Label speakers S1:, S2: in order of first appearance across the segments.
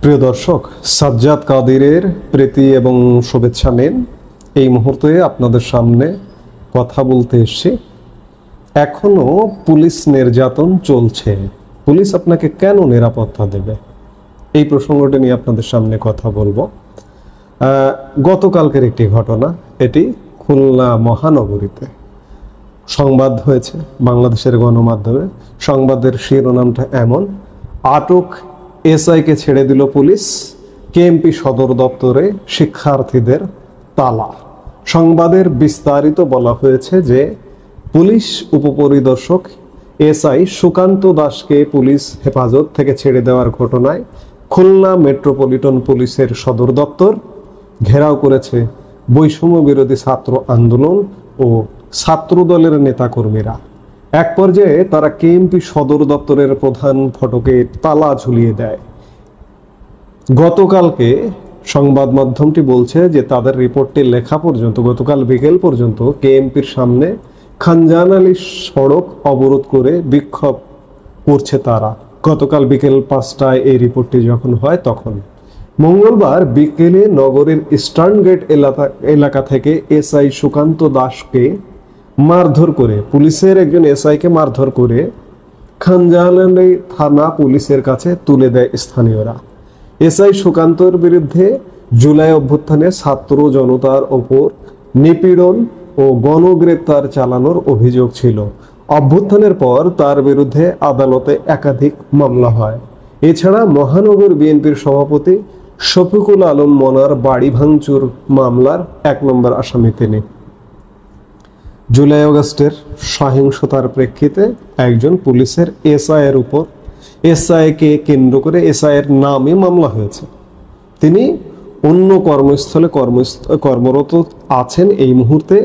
S1: প্রিয় দর্শক, সাজ্জাদ কাদিরের প্রীতি এবং শুভেচ্ছা নিন। এই মুহূর্তে আপনাদের সামনে কথা বলতে এসেছি। এখনো পুলিশ নির্যাতন চলছে। পুলিশ আপনাকে কেন নিরাপত্তা দেবে, এই প্রসঙ্গটি নিয়ে আপনাদের সামনে কথা বলবো। গতকালকের একটি ঘটনা, এটি খুলনা মহানগরীতে সংবাদ হয়েছে বাংলাদেশের গণমাধ্যমে। সংবাদের শিরোনামটা এমন: আটক এসআইকে ছেড়ে দিল পুলিশ, কেএমপি সদর দপ্তরে শিক্ষার্থীদের তালা। সংবাদের বিস্তারিত বলা হয়েছে যে পুলিশ উপপরিদর্শক এসআই সুকান্ত দাসকে পুলিশ হেফাজত থেকে ছেড়ে দেওয়ার ঘটনায় খুলনা মেট্রোপলিটন পুলিশের সদর দপ্তর ঘেরাও করেছে বৈষম্য বিরোধী ছাত্র আন্দোলন ও ছাত্রদলের নেতাকর্মীরা। এক পর্যায়ে তারা কেএমপি সদর দপ্তরের প্রধান ফটকে তালা ঝুলিয়ে দেয়। গতকালকে সংবাদ মাধ্যমটি বলছে যে তাদের রিপোর্টটি লেখা পর্যন্ত, গতকাল বিকেল পর্যন্ত কেএমপির সামনে খানজান আলী সড়ক অবরোধ করে বিক্ষোভ করছে তারা। গতকাল বিকেল 5টায় এই রিপোর্টটি যখন হয়, তখন মঙ্গলবার বিকেলে নগরের ইস্টার্ন গেট এলাকা থেকে এসআই সুকান্ত দাসকে মারধর করে, পুলিশের একজন এসআইকে মারধর করে খানজান আলী থানা পুলিশের কাছে তুলে দেয় স্থানীয়রা। এসআই সুকান্তর বিরুদ্ধে জুলাই অভ্যুত্থানে ছাত্র জনতার ওপর নিপীড়ন ও গণগ্রেপ্তার চালানোর অভিযোগ ছিল। অভ্যুত্থানের পর তার বিরুদ্ধে আদালতে একাধিক মামলা হয়। এছাড়া মহানগর বিএনপির সভাপতি শফিকুল আলম মনার বাড়ি ভাঙচুর মামলার 1 নম্বর আসামি তিনি। জুলাই আগস্টের সহিংসতার প্রেক্ষিতে একজন পুলিশের এসআইয়ের উপর, এসআইকে কেন্দ্র করে এসআইয়ের নামে মামলা হয়েছে। তিনি অন্য কর্মস্থলে কর্মরত আছেন এই মুহূর্তে।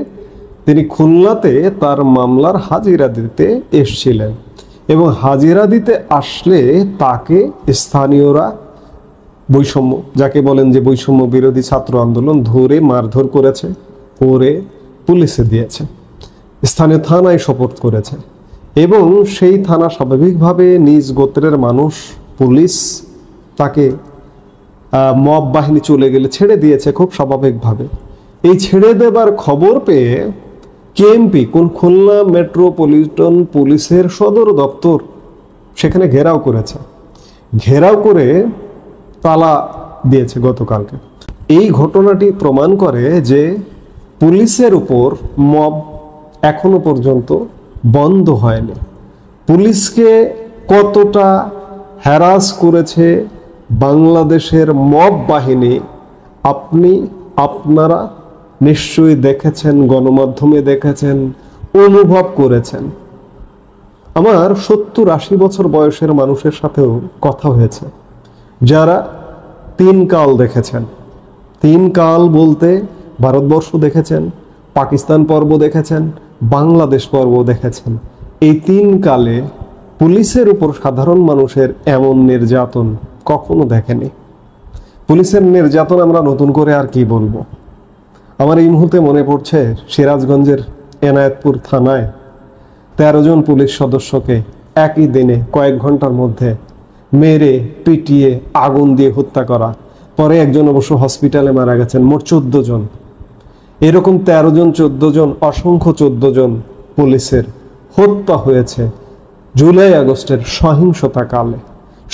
S1: তিনি খুলনাতে তার মামলার হাজিরা দিতে এসেছিলেন এবং হাজিরা দিতে আসলে তাকে স্থানীয়রা বৈষম্য, যাকে বলেন যে বৈষম্য বিরোধী ছাত্র আন্দোলন, ধরে মারধর করেছে, করে পুলিশে দিয়েছে, স্থানীয় থানায় সোপর্দ করেছে। এবং সেই থানা স্বাভাবিকভাবে নিজ গোত্রের মানুষ, পুলিশ তাকে মব বাহিনী চলে গেলে ছেড়ে দিয়েছে খুব স্বাভাবিকভাবে। এই ছেড়ে দেবার খবর পেয়ে কেএমপি, খুলনা মেট্রোপলিটন পুলিশের সদর দপ্তর, সেখানে ঘেরাও করেছে, ঘেরাও করে তালা দিয়েছে গতকালকে। এই ঘটনাটি প্রমাণ করে যে পুলিশের উপর মব এখনো পর্যন্ত বন্ধ হয়নি। পুলিশকে কতটা হ্যারাস করেছে বাংলাদেশের মব বাহিনী আপনারা নিশ্চয়ই দেখেছেন, গণমাধ্যমে দেখেছেন, অনুভব করেছেন। আমার 70-80 বছর বয়সের মানুষের সাথেও কথা হয়েছে যারা 3 কাল দেখেছেন। 3 কাল বলতে ভারতবর্ষ দেখেছেন, পাকিস্তান পর্ব দেখেছেন, বাংলাদেশ পর্ব দেখেছেন। এই 3 কালে পুলিশের উপর সাধারণ মানুষের এমন নির্যাতন কখনো দেখেনি। পুলিশের নির্যাতন আমরা নতুন করে আর কি বলবো। আমার এই মুহূর্তে মনে পড়ছে সিরাজগঞ্জের এনায়েতপুর থানায় 13 জন পুলিশ সদস্যকে একই দিনে কয়েক ঘন্টার মধ্যে মেরে পিটিয়ে আগুন দিয়ে হত্যা করা। পরে একজন অবশ্য হসপিটালে মারা গেছেন। মোট 14 জন। এরকম 13 জন, 14 জন, অসংখ্য 14 জন পুলিশের হত্যা হয়েছে জুলাই আগস্টের সহিংসতা কালে।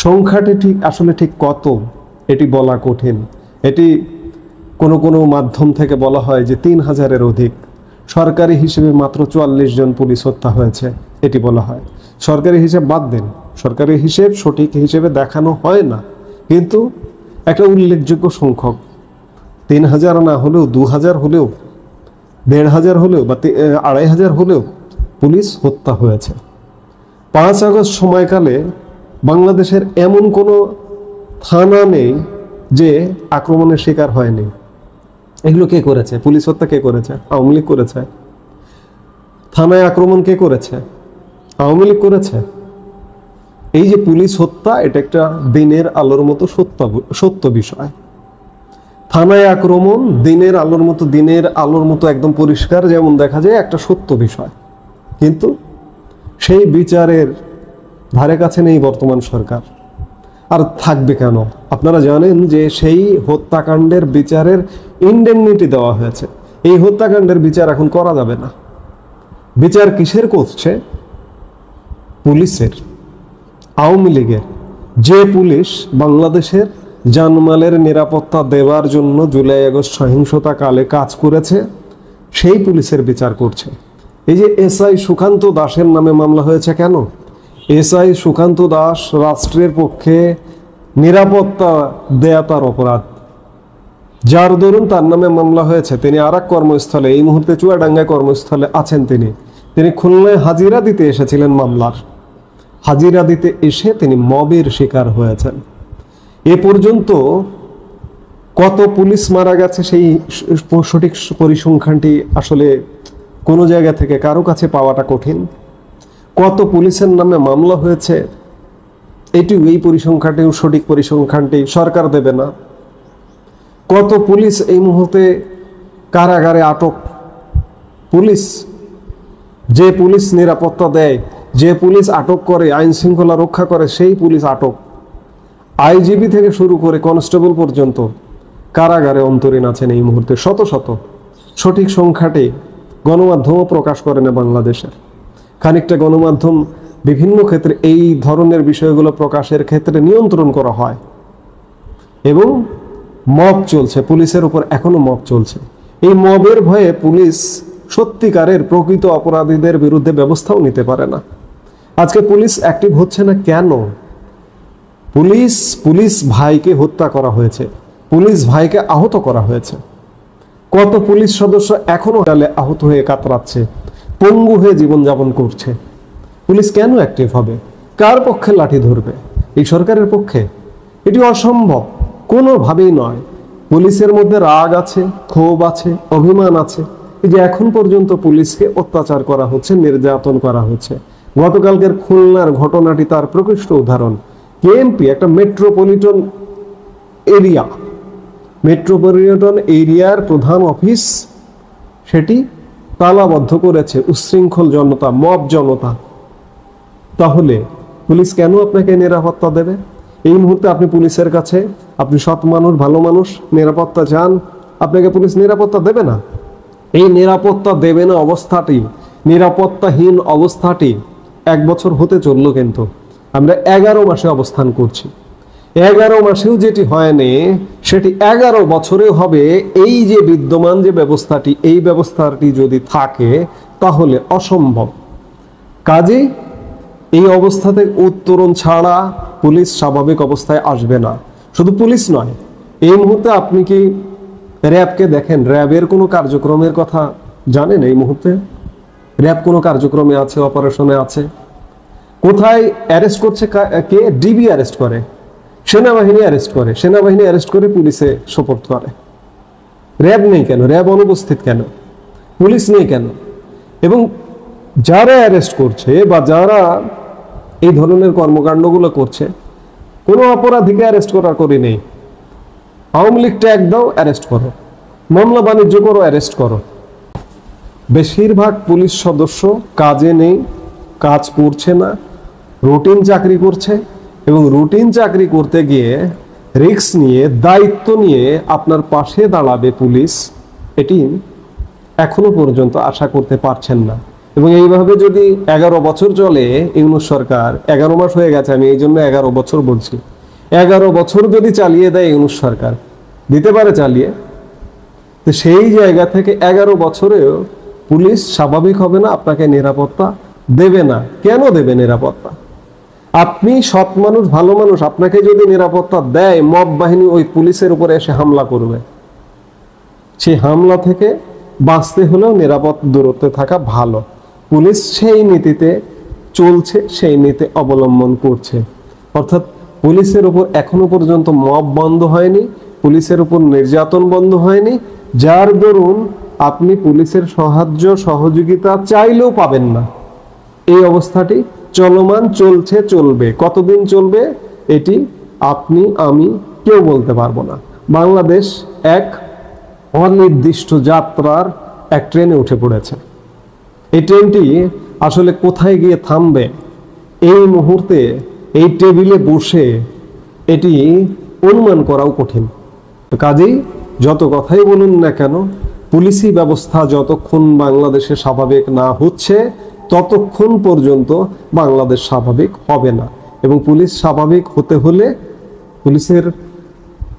S1: সংখ্যাটি আসলে ঠিক কত এটি বলা কঠিন। এটি কোনো মাধ্যম থেকে বলা হয় যে 3000-এর অধিক। সরকারি হিসেবে মাত্র 44 জন পুলিশ হত্যা হয়েছে এটি বলা হয়। সরকারি হিসেব বাদ দিন, সরকারি হিসেব সঠিক হিসেবে দেখানো হয় না, কিন্তু একটা উল্লেখযোগ্য সংখ্যক, 3000 না হলেও 2000 হলেও 1500 হলেও বা 2500 হলেও পুলিশ হত্যা হয়েছে। 5 আগস্ট সময়কালে বাংলাদেশের এমন কোনো থানা নেই যে আক্রমণের শিকার হয়নি। এগুলো কে করেছে? পুলিশ হত্যা কে করেছে? আওয়ামী লীগ করেছে। থানায় আক্রমণ কে করেছে? আওয়ামী লীগ করেছে। এই যে পুলিশ হত্যা, এটা একটা দিনের আলোর মতো সত্য বিষয়। থানায় আক্রমণ দিনের আলোর মতো একদম পরিষ্কার যেমন দেখা যায়, একটা সত্য বিষয়। কিন্তু সেই বিচারের ধারে কাছে নেই বর্তমান সরকার। আর থাকবে কেন? আপনারা জানেন যে সেই হত্যাকাণ্ডের বিচারের ইনডেমনিটি দেওয়া হয়েছে। এই হত্যাকাণ্ডের বিচার এখন করা যাবে না। বিচার কিসের করছে? পুলিশের, আওয়ামী লীগের। যে পুলিশ বাংলাদেশের জানমালের নিরাপত্তা দেওয়ার জন্য জুলাই আগস্ট সহিংসতা কালে কাজ করেছে, সেই পুলিশের বিচার করছে। এই যে এসআই সুকান্ত দাসের নামে মামলা হয়েছে কেন? এসআই সুকান্ত দাস রাষ্ট্রের পক্ষে নিরাপত্তা দেয়া তার অপরাধ, যার দরুন তার নামে মামলা হয়েছে। তিনি আর এক কর্মস্থলে, এই মুহূর্তে চুয়াডাঙ্গায় কর্মস্থলে আছেন। তিনি খুলনায় হাজিরা দিতে এসেছিলেন। মামলার হাজিরা দিতে এসে তিনি মবের শিকার হয়েছেন। এ পর্যন্ত কত পুলিশ মারা গেছে সেই সঠিক পরিসংখ্যানটি আসলে কোনো জায়গা থেকে কারো কাছে পাওয়াটা কঠিন। কত পুলিশের নামে মামলা হয়েছে এই পরিসংখ্যানটি, সঠিক পরিসংখ্যানটি সরকার দেবে না। কত পুলিশ এই মুহূর্তে কারাগারে আটক। পুলিশ, যে পুলিশ নিরাপত্তা দেয়, যে পুলিশ আটক করে, আইন শৃঙ্খলা রক্ষা করে, সেই পুলিশ আটক। আইজিবি থেকে শুরু করে কনস্টেবল পর্যন্ত কারাগারে অন্তরীণ আছেন এই মুহূর্তে শত শত। সঠিক সংখ্যাটি গণমাধ্যমও প্রকাশ করে না বাংলাদেশের। খানিকটা গণমাধ্যম বিভিন্ন ক্ষেত্রে এই ধরনের বিষয়গুলো প্রকাশের ক্ষেত্রে নিয়ন্ত্রণ করা হয়। এবং মব চলছে, পুলিশের উপর এখনো মব চলছে। এই মবের ভয়ে পুলিশ সত্যিকারের প্রকৃত অপরাধীদের বিরুদ্ধে ব্যবস্থাও নিতে পারে না। আজকে পুলিশ অ্যাক্টিভ হচ্ছে না কেন? পুলিশ ভাইকে হত্যা করা হয়েছে, পুলিশ ভাইকে আহত করা হয়েছে। কত পুলিশ সদস্য এখনো আহত হয়ে কাতরাচ্ছে, পঙ্গু হয়ে জীবনযাপন করছে। পুলিশ কেন অ্যাক্টিভ হবে? কার পক্ষে লাঠি ধরবে? এই সরকারের পক্ষে? এটি অসম্ভব, কোনোভাবেই নয়। পুলিশের মধ্যে রাগ আছে, ক্ষোভ আছে, অভিমান আছে। এই যে এখন পর্যন্ত পুলিশকে অত্যাচার করা হচ্ছে, নির্যাতন করা হচ্ছে। গতকালকের খুলনার ঘটনাটি তার প্রকৃষ্ট উদাহরণ। কেএমপি একটা মেট্রোপলিটন এরিয়ার প্রধান অফিস, সেটি তালাবদ্ধ করেছে উচ্ছৃঙ্খল জনতা, মব জনতা। তাহলে পুলিশ কেন আপনাকে নিরাপত্তা দেবে? এই মুহূর্তে আপনি পুলিশের কাছে, আপনি সৎ মানুষ, ভালো মানুষ, নিরাপত্তা চান, আপনাকে পুলিশ নিরাপত্তা দেবে না। এই নিরাপত্তা দেবে না অবস্থাটি, নিরাপত্তাহীন অবস্থাটি 1 বছর হতে চলল, কিন্তু আমরা 11 মাসে অবস্থান করছি। 11 মাসেও যেটি হয়নি সেটি 11 বছরে হবে। এই যে বিদ্যমান যে ব্যবস্থাটি, এই ব্যবস্থাটি যদি থাকে তাহলে অসম্ভব। কাজেই এই অবস্থা থেকে উত্তরণ ছাড়া পুলিশ স্বাভাবিক অবস্থায় আসবে না। শুধু পুলিশ নয়, এই মুহূর্তে আপনি কি র্যাবকে দেখেন? র্যাবের কোনো কার্যক্রমের কথা জানেন? এই মুহূর্তে র্যাব কোনো কার্যক্রমে আছে, অপারেশনে আছে? কোথায় অ্যারেস্ট করছে? কে? ডিবি অ্যারেস্ট করে, সেনাবাহিনী অ্যারেস্ট করে, সেনাবাহিনী অ্যারেস্ট করে পুলিশে সোপর্দ করে। র্যাব নেই কেন? র্যাব অনুপস্থিত কেন? পুলিশ নেই কেন? এবং যারা অ্যারেস্ট করছে বা যারা এই ধরনের কর্মকাণ্ডগুলো করছে, কোনো অপরাধীকে অ্যারেস্ট করি নেই। আওয়ামী লীগ ট্যাগ দাও, অ্যারেস্ট করো, মামলা বাণিজ্য করো, অ্যারেস্ট করো। বেশিরভাগ পুলিশ সদস্য কাজে নেই, কাজ করছে না, রুটিন চাকরি করছে। এবং রুটিন চাকরি করতে গিয়ে রিস্ক নিয়ে, দায়িত্ব নিয়ে আপনার পাশে দাঁড়াবে পুলিশ, এটি এখনো পর্যন্ত আশা করতে পারছেন না। এবং এইভাবে যদি 11 বছর চলে, ইউনূস সরকার, 11 মাস হয়ে গেছে, আমি এই জন্য 11 বছর বলছি, 11 বছর যদি চালিয়ে দেয় ইউনূস সরকার, দিতে পারে চালিয়ে, তো সেই জায়গা থেকে 11 বছরেও পুলিশ স্বাভাবিক হবে না, আপনাকে নিরাপত্তা দেবে না। কেন দেবে নিরাপত্তা? আপনি সৎ মানুষ, ভালো মানুষ, আপনাকে যদি নিরাপত্তা দেয়, মব বাহিনী ওই পুলিশের উপরে এসে হামলা করবে। সেই হামলা থেকে বাঁচতে হলেও নিরাপদ দূরত্বে থাকা ভালো। পুলিশ সেই নীতিতে চলছে, সেই নীতি অবলম্বন করছে। অর্থাৎ পুলিশের উপর এখনো পর্যন্ত মব বন্ধ হয়নি, পুলিশের উপর নির্যাতন বন্ধ হয়নি, যার দরুন আপনি পুলিশের সাহায্য সহযোগিতা চাইলেও পাবেন না। এই অবস্থাটি চলমান, চলছে, চলবে। কতদিন চলবে এটি আপনি আমি কেউ বলতে পারবো না। বাংলাদেশ এক অনির্দিষ্ট যাত্রার এক ট্রেনে উঠে পড়েছে। এই ট্রেনটি আসলে কোথায় গিয়ে থামবে, এই মুহূর্তে এই টেবিলে বসে এটি অনুমান করাও কঠিন। কাজেই যত কথাই বলুন না কেন, পুলিশি ব্যবস্থা যতক্ষণ বাংলাদেশে স্বাভাবিক না হচ্ছে ততক্ষণ পর্যন্ত বাংলাদেশ স্বাভাবিক হবে না। এবং পুলিশ স্বাভাবিক হতে হলে পুলিশের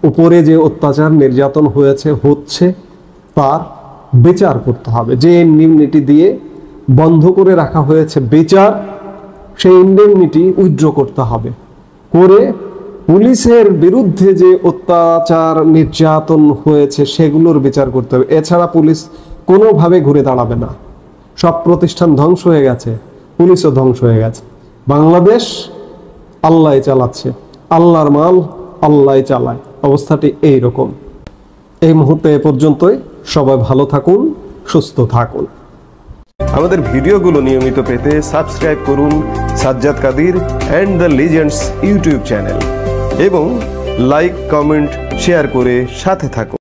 S1: উপরে যে অত্যাচার নির্যাতন হচ্ছে তার বিচার করতে হবে। যে ইন্ডেমনিটি দিয়ে বন্ধ করে রাখা হয়েছে বিচার, সেই ইন্ডেমনিটি উইথড্র করতে হবে, করে পুলিশের বিরুদ্ধে যে অত্যাচার নির্যাতন হয়েছে সেগুলোর বিচার করতে হবে। এছাড়া পুলিশ কোনোভাবে ঘুরে দাঁড়াবে না। সব প্রতিষ্ঠান ধ্বংস হয়ে গেছে, পুলিশও ধ্বংস হয়ে গেছে। বাংলাদেশ আল্লাহ চালাচ্ছে, আল্লাহর মাল আল্লাহ চালায়। অবস্থাটি এইরকম। এই মুহূর্তে এ পর্যন্তই। সবাই ভালো থাকুন, সুস্থ থাকুন।
S2: আমাদের ভিডিওগুলো নিয়মিত পেতে সাবস্ক্রাইব করুন Sajjad Kadir and the legends YouTube channel এবং লাইক, কমেন্ট, শেয়ার করে সাথে থাকুন।